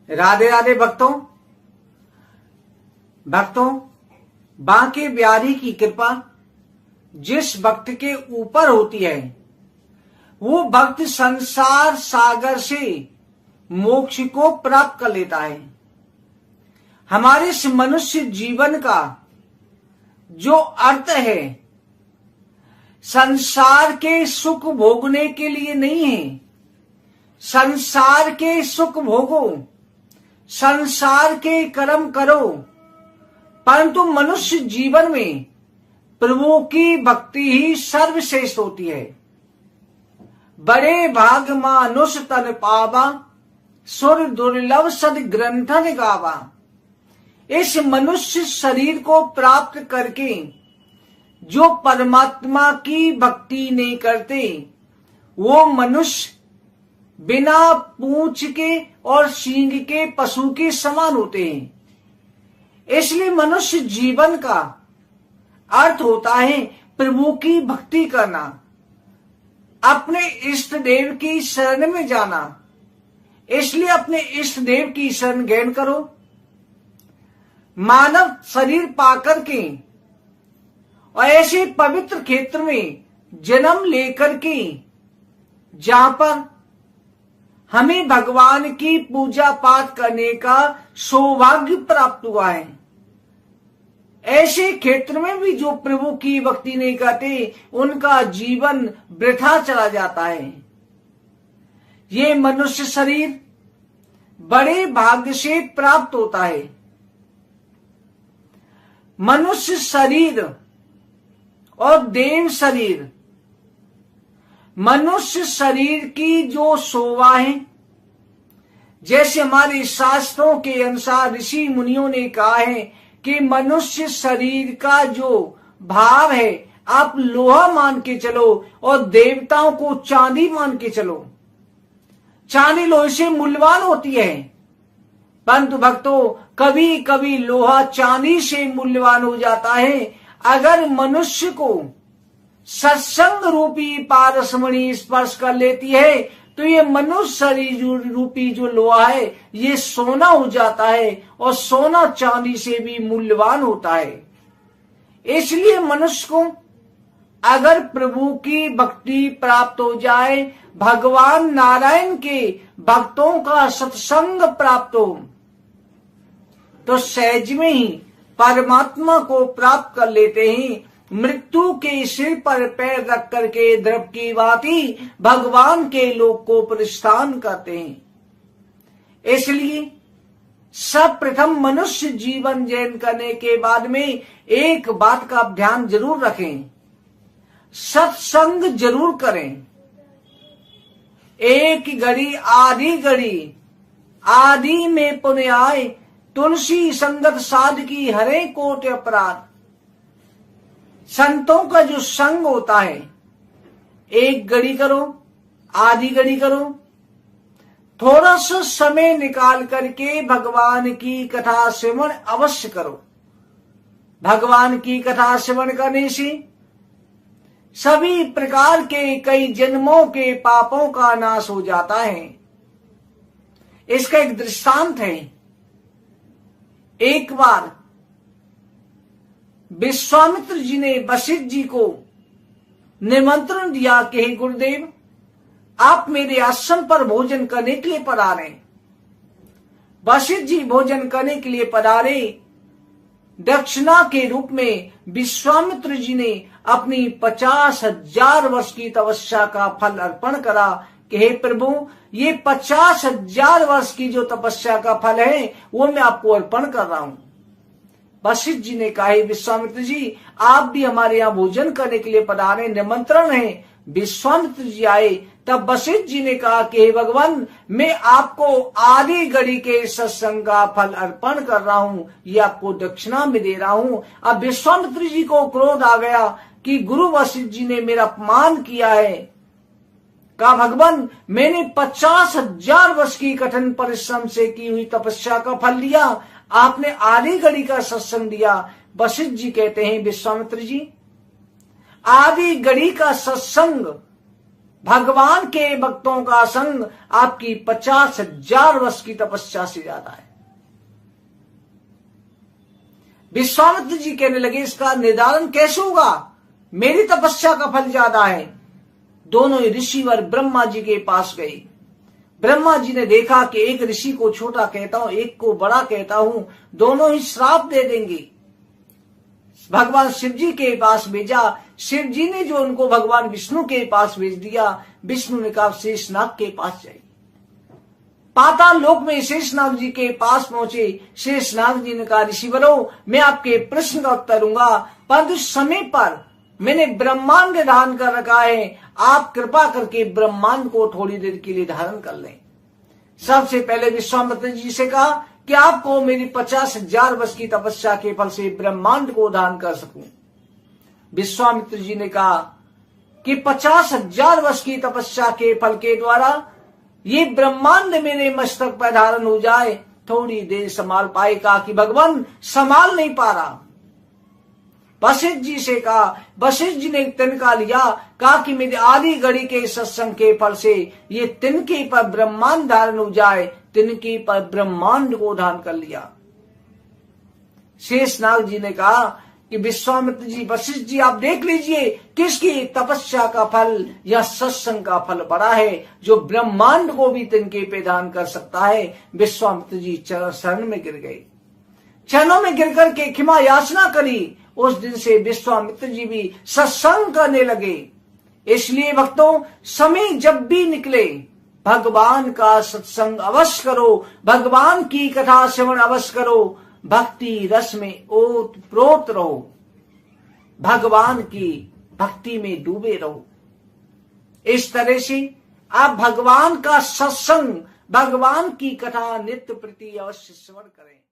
राधे राधे भक्तों, बांके बिहारी की कृपा जिस भक्त के ऊपर होती है वो भक्त संसार सागर से मोक्ष को प्राप्त कर लेता है। हमारे इस मनुष्य जीवन का जो अर्थ है संसार के सुख भोगने के लिए नहीं है। संसार के सुख भोगो, संसार के कर्म करो, परंतु मनुष्य जीवन में प्रभु की भक्ति ही सर्वश्रेष्ठ होती है। बड़े भाग मानुष तन पावा, सुर दुर्लभ सद ग्रंथन गावा। इस मनुष्य शरीर को प्राप्त करके जो परमात्मा की भक्ति नहीं करते वो मनुष्य बिना पूंछ के और सींग के पशु के समान होते हैं। इसलिए मनुष्य जीवन का अर्थ होता है प्रभु की भक्ति करना, अपने इष्ट देव की शरण में जाना। इसलिए अपने इष्ट देव की शरण ग्रहण करो। मानव शरीर पाकर के और ऐसे पवित्र क्षेत्र में जन्म लेकर के जहां पर हमें भगवान की पूजा पाठ करने का सौभाग्य प्राप्त हुआ है, ऐसे क्षेत्र में भी जो प्रभु की भक्ति नहीं करते उनका जीवन वृथा चला जाता है। ये मनुष्य शरीर बड़े भाग्य से प्राप्त होता है। मनुष्य शरीर और देव शरीर, मनुष्य शरीर की जो शोभा है, जैसे हमारे शास्त्रों के अनुसार ऋषि मुनियों ने कहा है कि मनुष्य शरीर का जो भाव है आप लोहा मान के चलो और देवताओं को चांदी मान के चलो। चांदी लोहे से मूल्यवान होती है, परंतु भक्तों कभी कभी लोहा चांदी से मूल्यवान हो जाता है। अगर मनुष्य को सत्संग रूपी पारसमणि स्पर्श कर लेती है तो ये मनुष्य शरीर रूपी जो लोहा है ये सोना हो जाता है और सोना चांदी से भी मूल्यवान होता है। इसलिए मनुष्य को अगर प्रभु की भक्ति प्राप्त हो जाए, भगवान नारायण के भक्तों का सत्संग प्राप्त हो, तो सहज में ही परमात्मा को प्राप्त कर लेते हैं। मृत्यु के सिर पर पैर रख करके द्रव की भांति भगवान के लोक को प्रस्थान करते हैं। इसलिए सब प्रथम मनुष्य जीवन जैन करने के बाद में एक बात का ध्यान जरूर रखें, सत्संग जरूर करें। एक घड़ी आदि में पुण्य आए, तुलसी संगत साध की हरे कोट अपराध। संतों का जो संग होता है, एक घड़ी करो, आधी घड़ी करो, थोड़ा सा समय निकाल करके भगवान की कथा श्रवण अवश्य करो। भगवान की कथा श्रवण करने से सभी प्रकार के कई जन्मों के पापों का नाश हो जाता है। इसका एक दृष्टांत है। एक बार विश्वामित्र जी ने वशिष्ठ जी को निमंत्रण दिया कि हे गुरुदेव आप मेरे आश्रम पर भोजन करने के लिए पधारे। वशिष्ठ जी भोजन करने के लिए पधारे। दक्षिणा के रूप में विश्वामित्र जी ने अपनी 50,000 वर्ष की तपस्या का फल अर्पण करा कि हे प्रभु ये 50,000 वर्ष की जो तपस्या का फल है वो मैं आपको अर्पण कर रहा हूं। वशिष्ठ जी ने कहा विश्वामित्र जी आप भी हमारे यहाँ भोजन करने के लिए पधारे, निमंत्रण है। विश्वामित्र जी आए तब वशिष्ठ जी ने कहा कि हे भगवान मैं आपको आधी घड़ी के सत्संग का फल अर्पण कर रहा हूं, ये आपको दक्षिणा में दे रहा हूं। अब विश्वामित्र जी को क्रोध आ गया कि गुरु वशिष्ठ जी ने मेरा अपमान किया है। कहा भगवान मैंने 50,000 वर्ष की कठिन परिश्रम से की हुई तपस्या का फल लिया, आपने आधी घड़ी का सत्संग दिया। वशिष्ठ जी कहते हैं विश्वामित्र जी आधी घड़ी का सत्संग भगवान के भक्तों का संग आपकी 50,000 वर्ष की तपस्या से ज्यादा है। विश्वामित्र जी कहने लगे, इसका निर्धारण कैसे होगा? मेरी तपस्या का फल ज्यादा है। दोनों ही ऋषिवर ब्रह्मा जी के पास गए। ब्रह्मा जी ने देखा कि एक ऋषि को छोटा कहता हूं, एक को बड़ा कहता हूं, दोनों ही श्राप दे देंगे। भगवान शिव जी के पास भेजा। शिव जी ने जो उनको भगवान विष्णु के पास भेज दिया। विष्णु ने कहा शेषनाग के पास जाइए। पाताल लोक में शेषनाग जी के पास पहुंचे। शेषनाग जी ने कहा, ऋषिवरों, मैं आपके प्रश्न का उत्तर दूंगा, परंतु समय पर मैंने ब्रह्मांड धारण कर रखा है, आप कृपा करके ब्रह्मांड को थोड़ी देर के लिए धारण कर लें। सबसे पहले विश्वामित्र जी से कहा कि आपको मेरी 50,000 वर्ष की तपस्या के फल से ब्रह्मांड को धारण कर सकूं। विश्वामित्र जी ने कहा कि 50,000 वर्ष की तपस्या के फल के द्वारा ये ब्रह्मांड मेरे मस्तक पर धारण हो जाए, थोड़ी देर संभाल पाएगा कि भगवान संभाल नहीं पा रहा। वशिष्ठ जी से कहा। वशिष्ठ जी ने तिनका लिया, कहा कि मेरी आधी घड़ी के सत्संग के फल से ये तिनके पर ब्रह्मांड धारण हो जाए। तिनके पर ब्रह्मांड को धारण कर लिया। शेषनाग जी ने कहा कि विश्वामित्र जी, वशिष्ठ जी, आप देख लीजिए किसकी तपस्या का फल या सत्संग का फल बड़ा है, जो ब्रह्मांड को भी तिनके पे धारण कर सकता है। विश्वामित्र जी शरण में गिर गए। चरणों में गिर करके क्षमा याचना करी। उस दिन से विश्वामित्र जी भी सत्संग करने लगे। इसलिए भक्तों, समय जब भी निकले भगवान का सत्संग अवश्य करो, भगवान की कथा श्रवण अवश्य करो, भक्ति रस में ओत प्रोत रहो, भगवान की भक्ति में डूबे रहो। इस तरह से आप भगवान का सत्संग, भगवान की कथा नित्य प्रति अवश्य श्रवण करें।